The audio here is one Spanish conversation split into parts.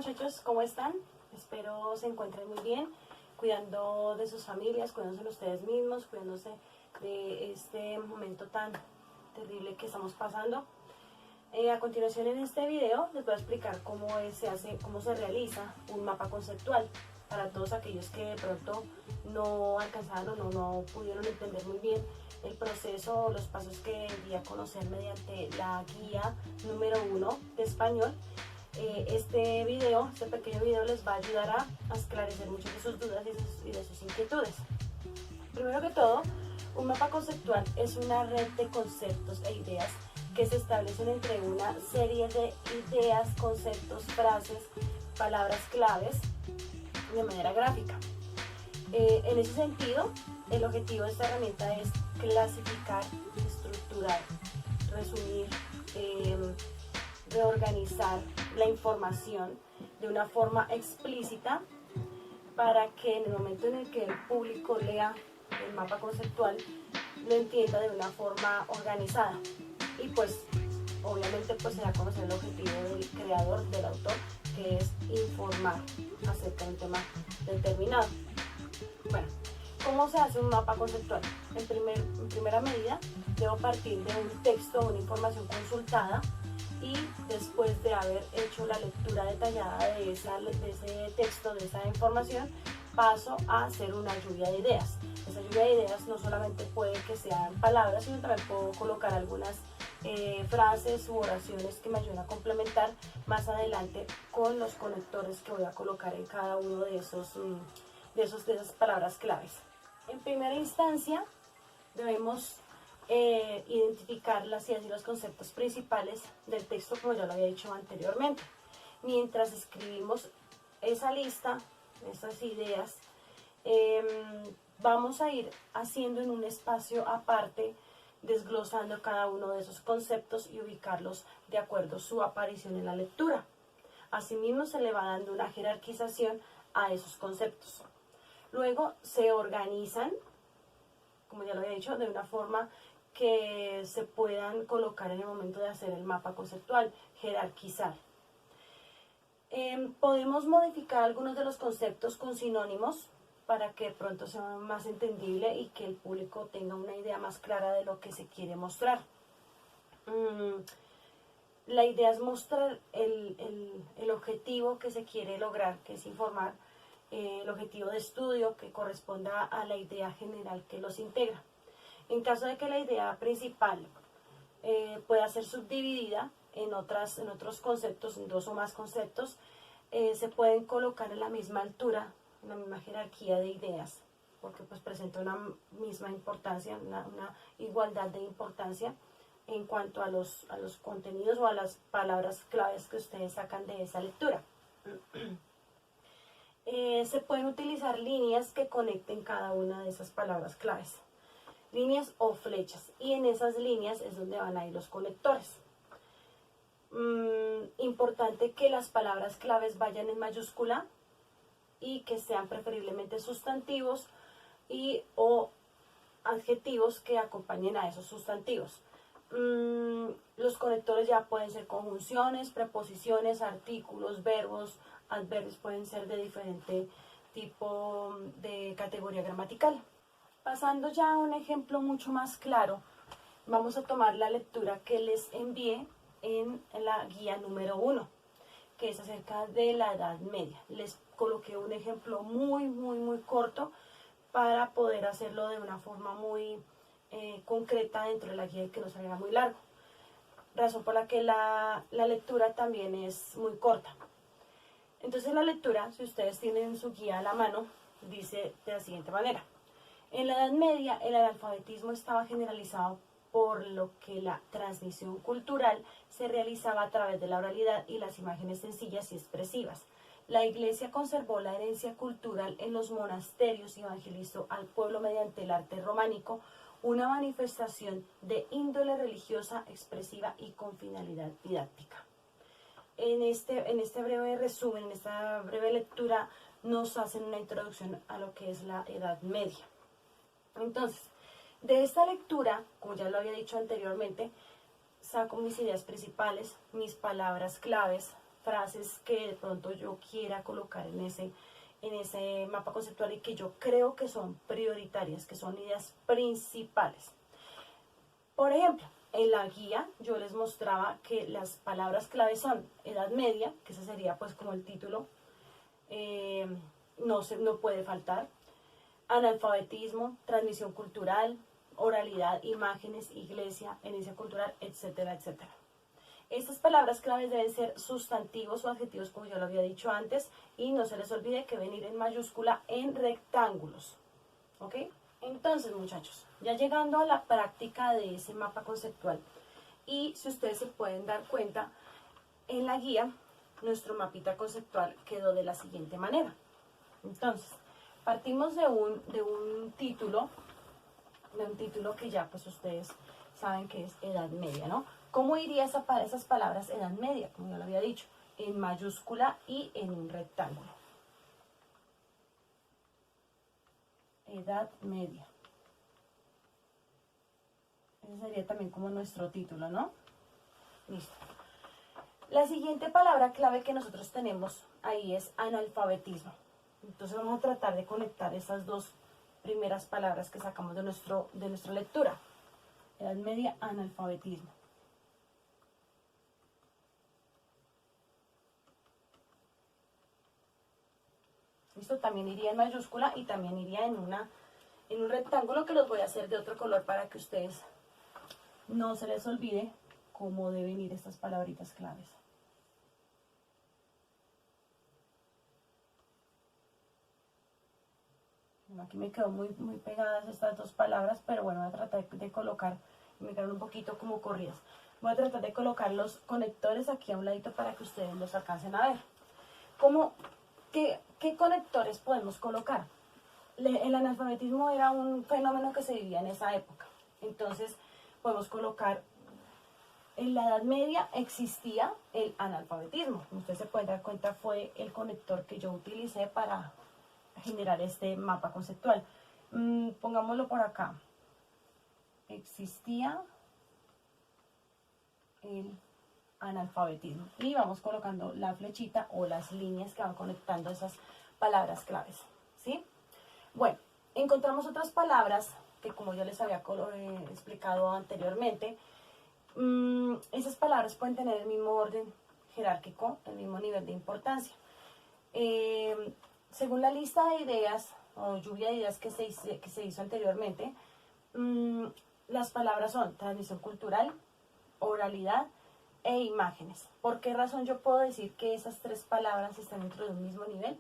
muchachos, ¿cómo están? Espero se encuentren muy bien, cuidando de sus familias, cuidándose de ustedes mismos, cuidándose de este momento tan terrible que estamos pasando. A continuación en este video les voy a explicar cómo se realiza un mapa conceptual para todos aquellos que de pronto no alcanzaron o no pudieron entender muy bien el proceso o los pasos que di a conocer mediante la guía número 1 de español. Este pequeño video les va a ayudar a esclarecer muchas de sus dudas y de sus inquietudes. Primero que todo, un mapa conceptual es una red de conceptos e ideas que se establecen entre una serie de ideas, conceptos, frases, palabras claves de manera gráfica. En ese sentido, el objetivo de esta herramienta es clasificar, estructurar, resumir, reorganizar la información de una forma explícita para que en el momento en el que el público lea el mapa conceptual lo entienda de una forma organizada. Y pues obviamente pues se da a conocer el objetivo del creador, del autor, que es informar acerca de un tema determinado. Bueno, ¿cómo se hace un mapa conceptual? En primera medida, debo partir de un texto o una información consultada y después de haber hecho la lectura detallada de ese texto, de esa información, paso a hacer una lluvia de ideas. Esa lluvia de ideas no solamente puede que sean palabras, sino también puedo colocar algunas frases u oraciones que me ayuden a complementar más adelante con los conectores que voy a colocar en cada uno de esas palabras claves. En primera instancia, debemos identificar las ideas y los conceptos principales del texto, como ya lo había dicho anteriormente. Mientras escribimos esa lista, esas ideas, vamos a ir haciendo en un espacio aparte, desglosando cada uno de esos conceptos y ubicarlos de acuerdo a su aparición en la lectura. Asimismo, se le va dando una jerarquización a esos conceptos. Luego se organizan, como ya lo había dicho, de una forma que se puedan colocar en el momento de hacer el mapa conceptual, jerarquizar. Podemos modificar algunos de los conceptos con sinónimos para que de pronto sea más entendible y que el público tenga una idea más clara de lo que se quiere mostrar. La idea es mostrar el objetivo que se quiere lograr, que es informar, el objetivo de estudio que corresponda a la idea general que los integra. En caso de que la idea principal pueda ser subdividida en otros conceptos, en dos o más conceptos, se pueden colocar en la misma altura, en la misma jerarquía de ideas, porque pues presenta una misma importancia, una igualdad de importancia en cuanto a los contenidos o a las palabras claves que ustedes sacan de esa lectura. Se pueden utilizar líneas que conecten cada una de esas palabras claves, líneas o flechas, y en esas líneas es donde van a ir los conectores. Importante que las palabras claves vayan en mayúscula y que sean preferiblemente sustantivos o adjetivos que acompañen a esos sustantivos. Los conectores ya pueden ser conjunciones, preposiciones, artículos, verbos, adverbios, pueden ser de diferente tipo de categoría gramatical. Pasando ya a un ejemplo mucho más claro, vamos a tomar la lectura que les envié en la guía número 1, que es acerca de la Edad Media. Les coloqué un ejemplo muy corto para poder hacerlo de una forma muy concreta dentro de la guía y que no salga muy largo. Razón por la que la lectura también es muy corta. Entonces la lectura, si ustedes tienen su guía a la mano, dice de la siguiente manera. En la Edad Media el analfabetismo estaba generalizado, por lo que la transmisión cultural se realizaba a través de la oralidad y las imágenes sencillas y expresivas. La Iglesia conservó la herencia cultural en los monasterios y evangelizó al pueblo mediante el arte románico, una manifestación de índole religiosa, expresiva y con finalidad didáctica. En este breve resumen, en esta breve lectura, nos hacen una introducción a lo que es la Edad Media. Entonces, de esta lectura, como ya lo había dicho anteriormente, saco mis ideas principales, mis palabras claves, frases que de pronto yo quiera colocar en ese mapa conceptual y que yo creo que son prioritarias, que son ideas principales. Por ejemplo, en la guía yo les mostraba que las palabras clave son Edad Media, que ese sería pues como el título, no puede faltar, analfabetismo, transmisión cultural, oralidad, imágenes, iglesia, herencia cultural, etcétera, etcétera. Estas palabras claves deben ser sustantivos o adjetivos, como yo lo había dicho antes, y no se les olvide que venir en mayúscula en rectángulos. ¿Ok? Entonces, muchachos, ya llegando a la práctica de ese mapa conceptual, y si ustedes se pueden dar cuenta, en la guía, nuestro mapita conceptual quedó de la siguiente manera. Entonces, partimos de un título que ya pues ustedes saben que es Edad Media, ¿no? ¿Cómo iría esas palabras Edad Media? Como ya lo había dicho, en mayúscula y en un rectángulo. Edad Media. Ese sería también como nuestro título, ¿no? Listo. La siguiente palabra clave que nosotros tenemos ahí es analfabetismo. Entonces vamos a tratar de conectar esas dos primeras palabras que sacamos de nuestra lectura. Edad Media, analfabetismo. Esto también iría en mayúscula y también iría en un rectángulo, que los voy a hacer de otro color para que ustedes no se les olvide cómo deben ir estas palabritas claves. Aquí me quedó muy pegadas estas dos palabras, pero bueno, voy a tratar de colocar, me quedaron un poquito como corridas. Voy a tratar de colocar los conectores aquí a un ladito para que ustedes los alcancen a ver. ¿Qué conectores podemos colocar? El analfabetismo era un fenómeno que se vivía en esa época. Entonces, podemos colocar, en la Edad Media existía el analfabetismo. Como ustedes se pueden dar cuenta, fue el conector que yo utilicé para generar este mapa conceptual. Pongámoslo por acá. Existía el analfabetismo. Y vamos colocando la flechita o las líneas que van conectando esas palabras claves. ¿Sí? Bueno, encontramos otras palabras que, como yo les había explicado anteriormente, esas palabras pueden tener el mismo orden jerárquico, el mismo nivel de importancia. Según la lista de ideas o lluvia de ideas que se hizo anteriormente, las palabras son transmisión cultural, oralidad e imágenes. ¿Por qué razón yo puedo decir que esas tres palabras están dentro de un mismo nivel?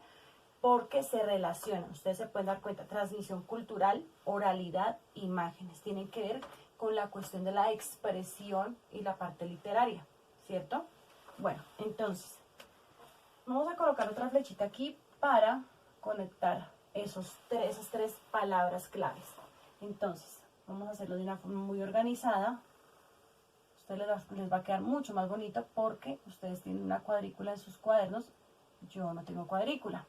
Porque se relacionan. Ustedes se pueden dar cuenta, transmisión cultural, oralidad, imágenes. Tienen que ver con la cuestión de la expresión y la parte literaria, ¿cierto? Bueno, entonces, vamos a colocar otra flechita aquí para conectar esas tres palabras claves. Entonces, vamos a hacerlo de una forma muy organizada. A ustedes les va a quedar mucho más bonito porque ustedes tienen una cuadrícula en sus cuadernos. Yo no tengo cuadrícula.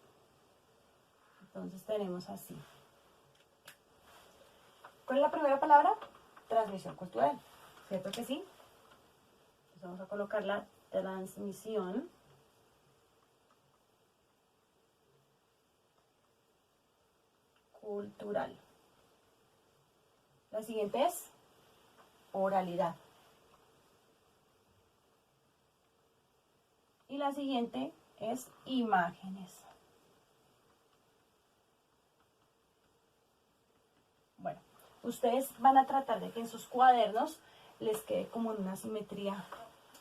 Entonces tenemos así. ¿Cuál es la primera palabra? Transmisión cultural. ¿Cierto que sí? Entonces vamos a colocar la transmisión cultural. La siguiente es oralidad. Y la siguiente es imágenes. Bueno, ustedes van a tratar de que en sus cuadernos les quede como en una simetría,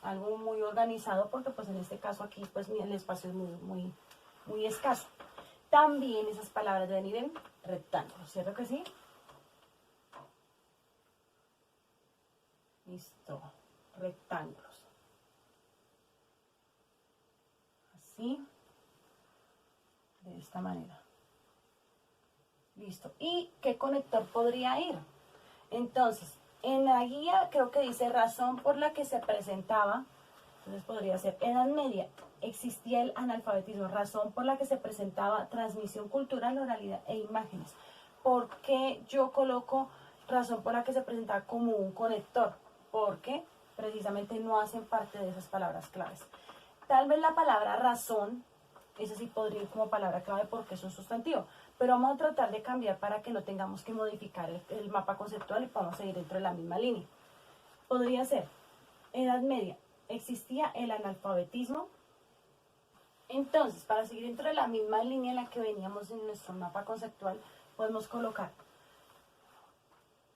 algo muy organizado, porque pues en este caso aquí pues el espacio es muy escaso. También esas palabras deben ir en rectángulos, ¿cierto que sí? Listo, rectángulos. Así, de esta manera. Listo. ¿Y qué conector podría ir? Entonces, en la guía creo que dice razón por la que se presentaba. Entonces podría ser Edad Media. Existía el analfabetismo, razón por la que se presentaba transmisión cultural, oralidad e imágenes. ¿Por qué yo coloco razón por la que se presentaba como un conector? Porque precisamente no hacen parte de esas palabras claves. Tal vez la palabra razón, esa sí podría ir como palabra clave porque es un sustantivo, pero vamos a tratar de cambiar para que no tengamos que modificar el mapa conceptual y podamos seguir dentro de la misma línea. Podría ser, Edad Media, existía el analfabetismo. Entonces, para seguir dentro de la misma línea en la que veníamos en nuestro mapa conceptual, podemos colocar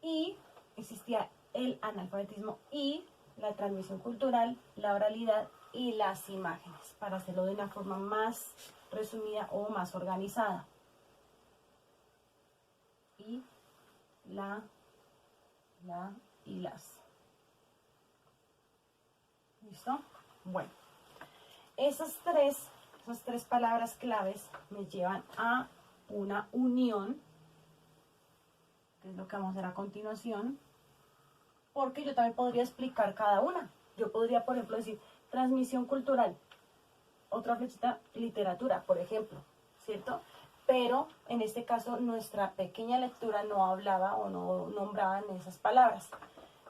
y existía el analfabetismo y la transmisión cultural, la oralidad y las imágenes, para hacerlo de una forma más resumida o más organizada. Y y las. ¿Listo? Bueno, esas tres palabras claves me llevan a una unión, que es lo que vamos a hacer a continuación, porque yo también podría explicar cada una. Yo podría, por ejemplo, decir transmisión cultural, otra flechita, literatura, por ejemplo, ¿cierto? Pero en este caso nuestra pequeña lectura no hablaba o no nombraban esas palabras.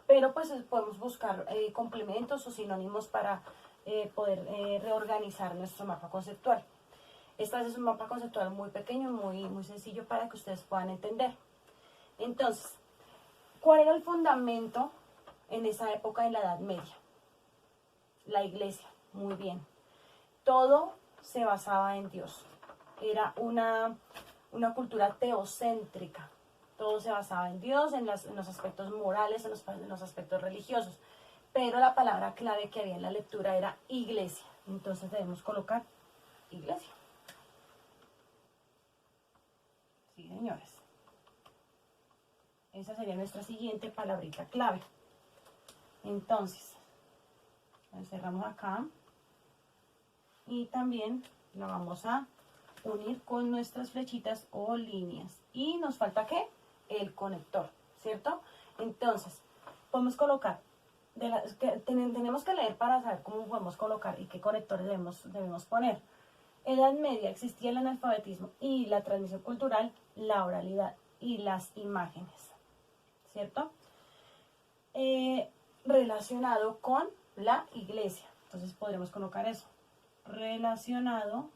Pero pues podemos buscar complementos o sinónimos para poder reorganizar nuestro mapa conceptual. Esta es un mapa conceptual muy pequeño, muy sencillo para que ustedes puedan entender. Entonces, ¿cuál era el fundamento en esa época de la Edad Media? La iglesia, muy bien. Todo se basaba en Dios. Era una cultura teocéntrica. Todo se basaba en Dios, en los aspectos morales, en los aspectos religiosos. Pero la palabra clave que había en la lectura era iglesia. Entonces debemos colocar iglesia. Sí, señores. Esa sería nuestra siguiente palabrita clave. Entonces, la cerramos acá. Y también la vamos a unir con nuestras flechitas o líneas. Y nos falta ¿qué? El conector, ¿cierto? Entonces, podemos colocar, tenemos que leer para saber cómo podemos colocar y qué conectores debemos poner. Edad Media, existía el analfabetismo y la transmisión cultural, la oralidad y las imágenes, ¿cierto? Relacionado con la iglesia. Entonces podremos colocar eso. Relacionado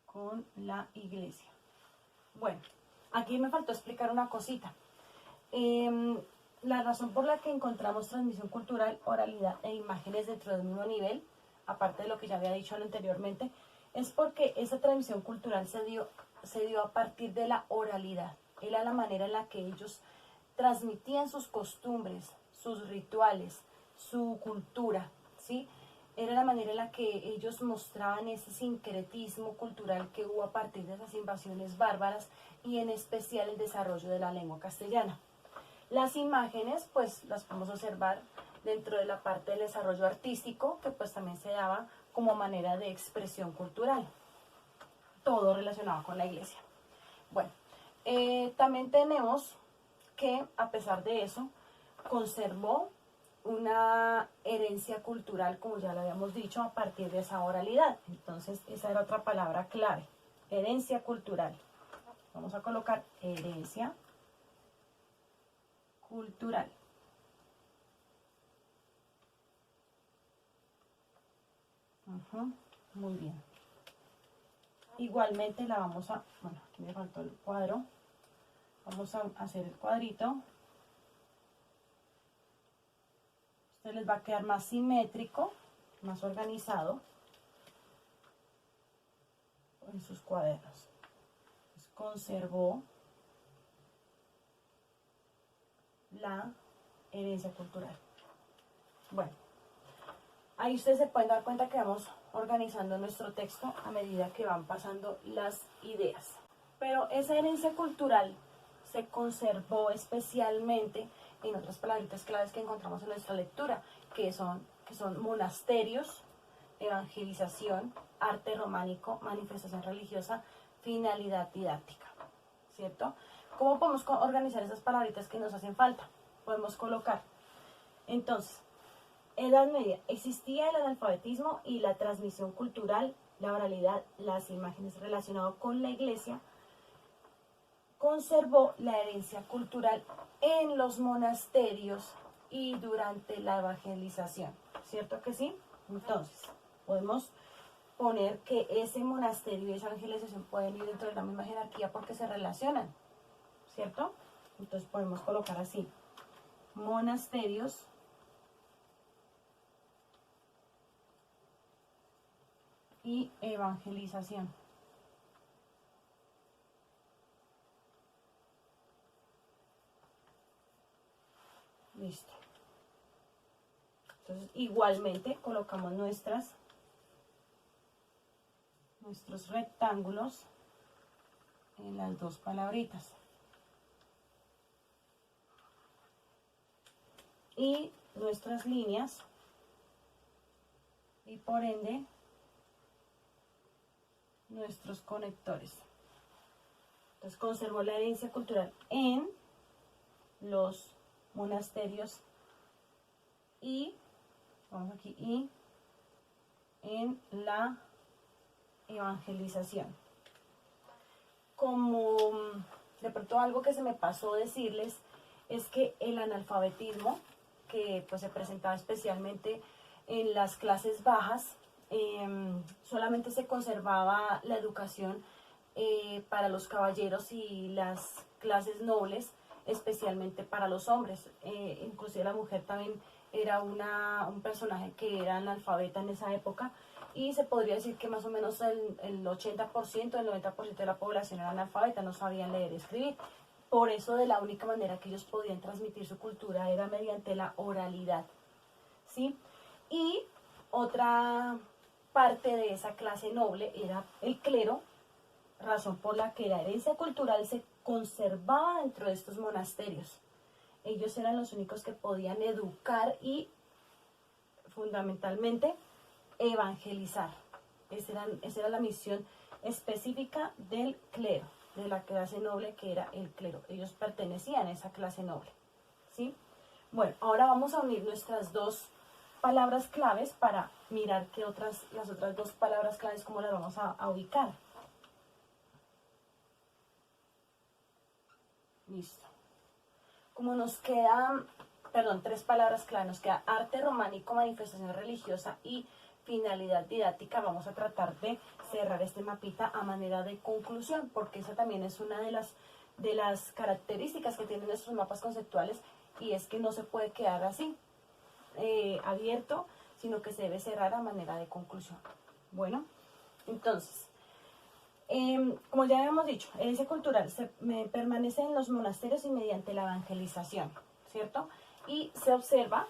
con la iglesia. Bueno, aquí me faltó explicar una cosita. La razón por la que encontramos transmisión cultural, oralidad e imágenes dentro del mismo nivel, aparte de lo que ya había dicho anteriormente, es porque esa transmisión cultural se dio a partir de la oralidad. Era la manera en la que ellos transmitían sus costumbres, sus rituales, su cultura, ¿sí? Era la manera en la que ellos mostraban ese sincretismo cultural que hubo a partir de esas invasiones bárbaras y en especial el desarrollo de la lengua castellana. Las imágenes, pues las podemos observar dentro de la parte del desarrollo artístico, que pues también se daba como manera de expresión cultural. Todo relacionado con la iglesia. Bueno, también tenemos que, a pesar de eso, conservó una herencia cultural, como ya lo habíamos dicho, a partir de esa oralidad. Entonces, esa era otra palabra clave, herencia cultural. Vamos a colocar herencia cultural. Muy bien. Igualmente la vamos a, bueno, aquí me faltó el cuadro. Vamos a hacer el cuadrito. Les va a quedar más simétrico, más organizado en sus cuadernos. Entonces, conservó la herencia cultural. Bueno, ahí ustedes se pueden dar cuenta que vamos organizando nuestro texto a medida que van pasando las ideas. Pero esa herencia cultural se conservó especialmente en otras palabritas claves que encontramos en nuestra lectura, que son monasterios, evangelización, arte románico, manifestación religiosa, finalidad didáctica, ¿cierto? ¿Cómo podemos organizar esas palabritas que nos hacen falta? Podemos colocar, entonces, Edad Media, existía el analfabetismo y la transmisión cultural, la oralidad, las imágenes relacionadas con la iglesia, conservó la herencia cultural en los monasterios y durante la evangelización, ¿cierto que sí? Entonces, podemos poner que ese monasterio y esa evangelización pueden ir dentro de la misma jerarquía porque se relacionan, ¿cierto? Entonces podemos colocar así, monasterios y evangelización. Listo. Entonces, igualmente colocamos nuestros rectángulos en las dos palabritas. Y nuestras líneas, y por ende nuestros conectores. Entonces conservo la herencia cultural en los monasterios y, vamos aquí, y en la evangelización. Como de pronto algo que se me pasó decirles es que el analfabetismo, que pues se presentaba especialmente en las clases bajas, solamente se conservaba la educación para los caballeros y las clases nobles, especialmente para los hombres. Inclusive la mujer también era un personaje que era analfabeta en esa época, y se podría decir que más o menos el 80%, el 90% de la población era analfabeta, no sabían leer y escribir. Por eso de la única manera que ellos podían transmitir su cultura era mediante la oralidad, ¿sí? Y otra parte de esa clase noble era el clero, razón por la que la herencia cultural se conservaba dentro de estos monasterios. Ellos eran los únicos que podían educar y fundamentalmente evangelizar. Esa era la misión específica del clero, de la clase noble que era el clero. Ellos pertenecían a esa clase noble, ¿sí? Bueno, ahora vamos a unir nuestras dos palabras claves para mirar las otras dos palabras claves, cómo las vamos a ubicar. Listo. Como nos quedan, tres palabras clave, nos queda arte románico, manifestación religiosa y finalidad didáctica, vamos a tratar de cerrar este mapita a manera de conclusión, porque esa también es una de las características que tienen nuestros mapas conceptuales, y es que no se puede quedar así, abierto, sino que se debe cerrar a manera de conclusión. Bueno, entonces, como ya habíamos dicho, herencia cultural permanece en los monasterios y mediante la evangelización, ¿cierto? Y se observa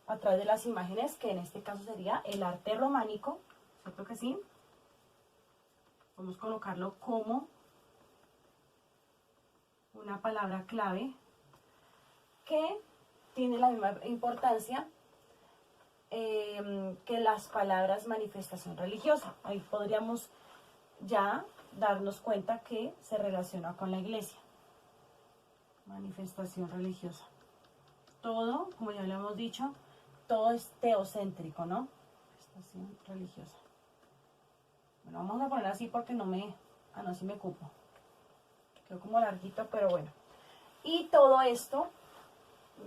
a través de las imágenes, que en este caso sería el arte románico, ¿cierto que sí? Vamos a colocarlo como una palabra clave que tiene la misma importancia que las palabras manifestación religiosa. Ahí podríamos ya darnos cuenta que se relaciona con la iglesia. Manifestación religiosa. Todo, como ya lo hemos dicho, todo es teocéntrico, ¿no? Manifestación religiosa. Bueno, vamos a poner así porque no si me cupo. Quedó como larguito, pero bueno. Y todo esto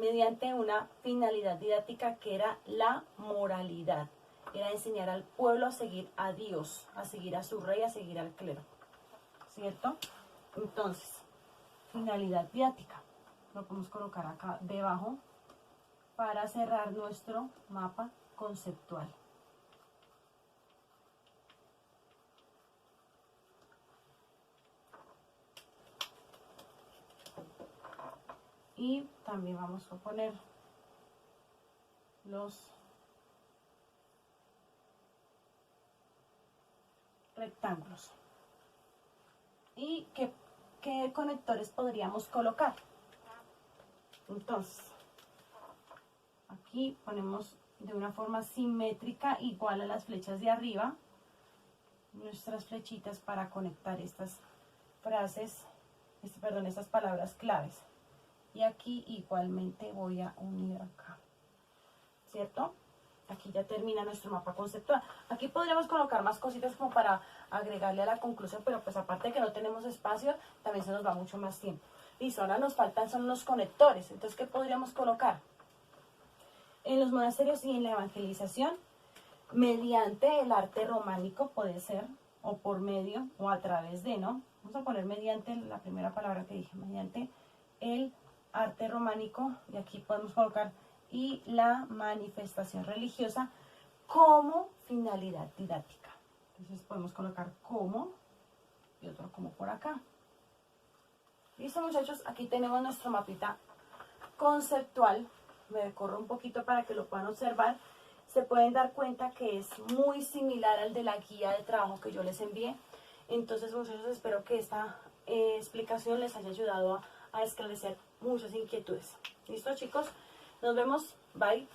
mediante una finalidad didáctica que era la moralidad. Era enseñar al pueblo a seguir a Dios, a seguir a su rey, a seguir al clero, ¿cierto? Entonces, finalidad didáctica. Lo podemos colocar acá debajo para cerrar nuestro mapa conceptual. Y también vamos a poner los rectángulos. ¿Y qué conectores podríamos colocar? Entonces, aquí ponemos de una forma simétrica, igual a las flechas de arriba, nuestras flechitas para conectar estas frases, estas palabras claves. Y aquí igualmente voy a unir acá, ¿cierto? Aquí ya termina nuestro mapa conceptual. Aquí podríamos colocar más cositas como para agregarle a la conclusión, pero pues aparte de que no tenemos espacio, también se nos va mucho más tiempo. Listo, ahora nos faltan son los conectores. Entonces, ¿qué podríamos colocar? en los monasterios y en la evangelización, mediante el arte románico puede ser, o por medio, o a través de, ¿no? Vamos a poner mediante la primera palabra que dije, mediante el arte románico, y aquí podemos colocar, y la manifestación religiosa como finalidad didáctica. Entonces podemos colocar como, y otro como por acá. Listo, muchachos, aquí tenemos nuestro mapita conceptual. Me corro un poquito para que lo puedan observar. Se pueden dar cuenta que es muy similar al de la guía de trabajo que yo les envié. Entonces, muchachos, espero que esta explicación les haya ayudado a esclarecer muchas inquietudes. ¿Listo, chicos? Nos vemos. Bye.